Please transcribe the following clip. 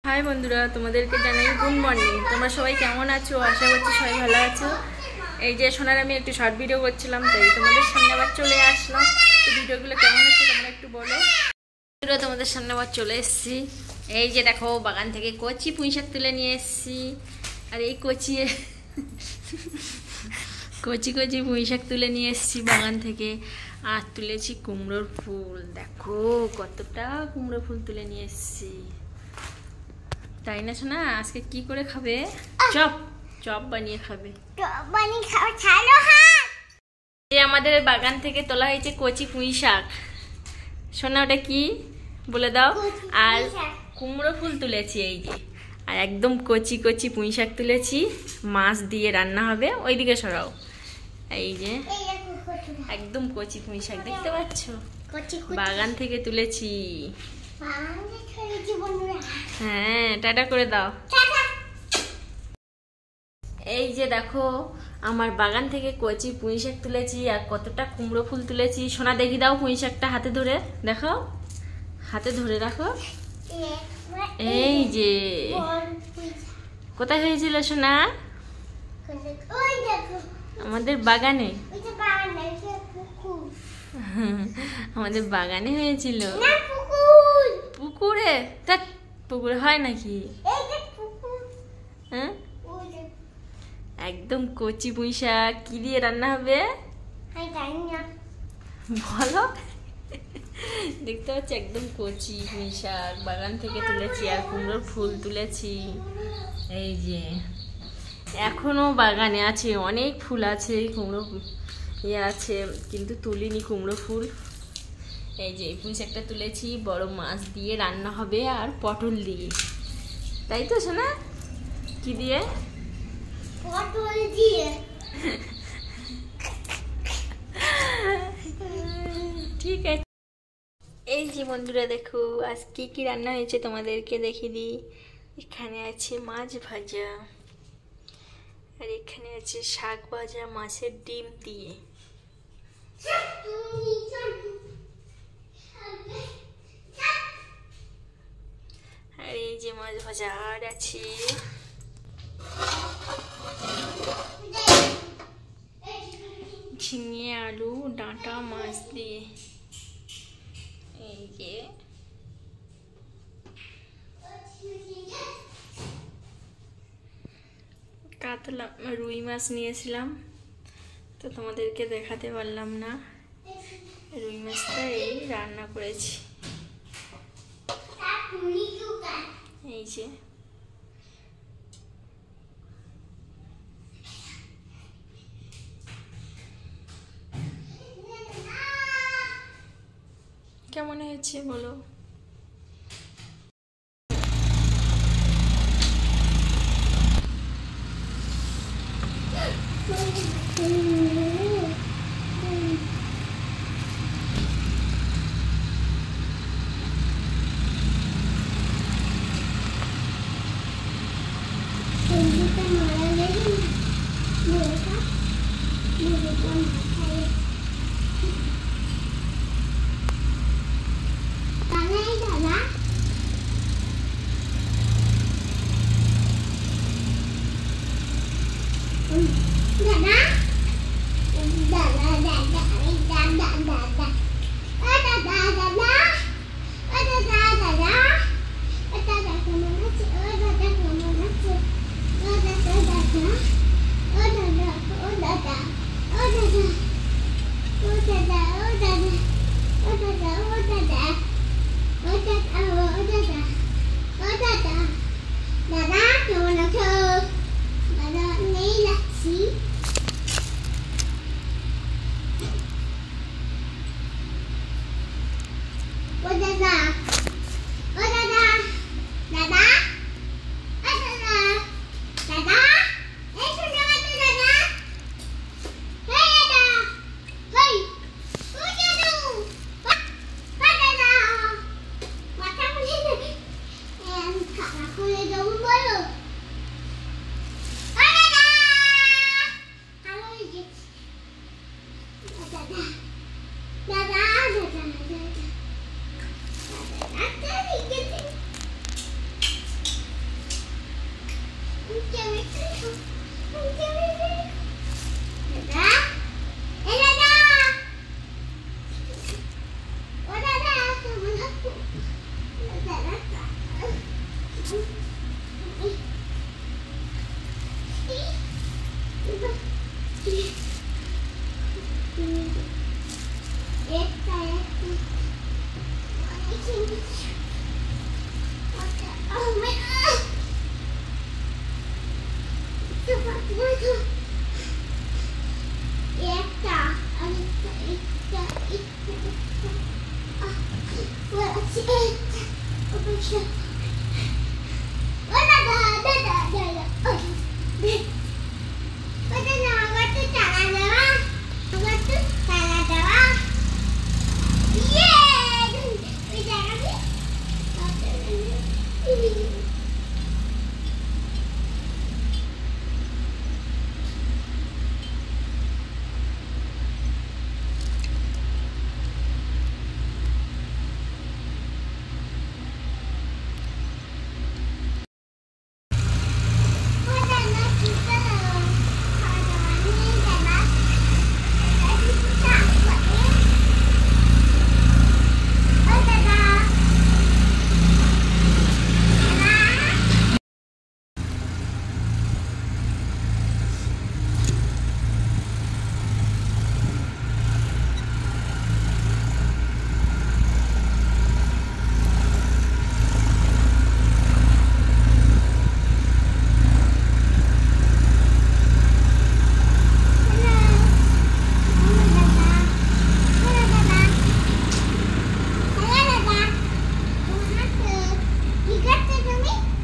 हाय बंधुरा तुम्हादेरके Janai good morning. तोमरा सबाई केमन आछो? आशा करछि सबाई भालो आछो। এই যে সোনার আমি একটু শর্ট ভিডিও করছিলাম, তাই তোমাদের সামনে আবার চলে আসলাম। তো ভিডিওগুলো কেমন হচ্ছে তোমরা একটু বলো। পুরো তোমাদের সামনে আবার চলে এসেছি। এই যে দেখো বাগান থেকে কচি পুঁইশাক তুলে নিয়ে এসেছি। আর এই কচি কচি পুঁইশাক তুলে নিয়ে এসেছি বাগান থেকে। আর তুলেছি কুমড়োর ফুল, দেখো কতটা কুমড়ো ফুল তুলে নিয়ে এসেছি। তাই না সোনা? আজকে কি করে খাবে? চপ চপ বানিয়ে খাবে। এই আমাদের বাগান থেকে তোলা হয়েছে কচি পুঁই শাক। সোনা ওটা কি বলে দাও। আর কুমড়ো ফুল তুলেছি এই যে, আর একদম কচি কচি পুঁই শাক তুলেছি, মাছ দিয়ে রান্না হবে। ওইদিকে সরাও। এই যে একদম কচি পুঁই শাক দেখতে পাচ্ছ, বাগান থেকে তুলেছি। হ্যাঁ টাটা করে দাও। এই যে দেখো আমার বাগান থেকে কচি পুঁই শাক তুলেছি আর কতটা কুমড়ো ফুল তুলেছি। সোনা দেখি দাও পুঁই শাকটা হাতে ধরে দেখাও, হাতে ধরে রাখো। এই যে কোথায় হয়েছিল সোনা? আমাদের বাগানে, আমাদের বাগানে হয়েছিল। পুকুরে? তা পুকুরে হয় নাকি? হ্যাঁ একদম কচি পুঁই শাক। কি দিয়ে রান্না হবে বলো? দেখতে পাচ্ছি একদম কচি পুঁই শাক বাগান থেকে তুলেছি, আর কুমড়োর ফুল তুলেছি। এই যে এখনো বাগানে আছে, অনেক ফুল আছে, কুমড়ো আছে, কিন্তু তুলিনি কুমড়ো ফুল। এই যে পুঁই শাকটা তুলেছি, বড় মাছ দিয়ে রান্না হবে আর পটল দিয়ে, তাই তো শোনা? কি দিয়ে? পটল দিয়ে। ঠিক আছে। এই যে বন্ধুরা দেখো আজ কি কি রান্না হয়েছে তোমাদেরকে দেখিয়ে দিই। এখানে আছে মাছ ভাজা, আর এখানে আছে শাক ভাজা মাছের ডিম দিয়ে। আর এই যে মাছ ভাজা, আর আছে ঝিঙে আলু ডাঁটা মাছ দিয়ে। এই যে কাতলা রুই মাছ নিয়েছিলাম, তো তোমাদেরকে দেখাতে পারলাম না। রুই মাছটা এই রান্না করেছি। এই যে কেমন হয়েছে বলো? You got to me?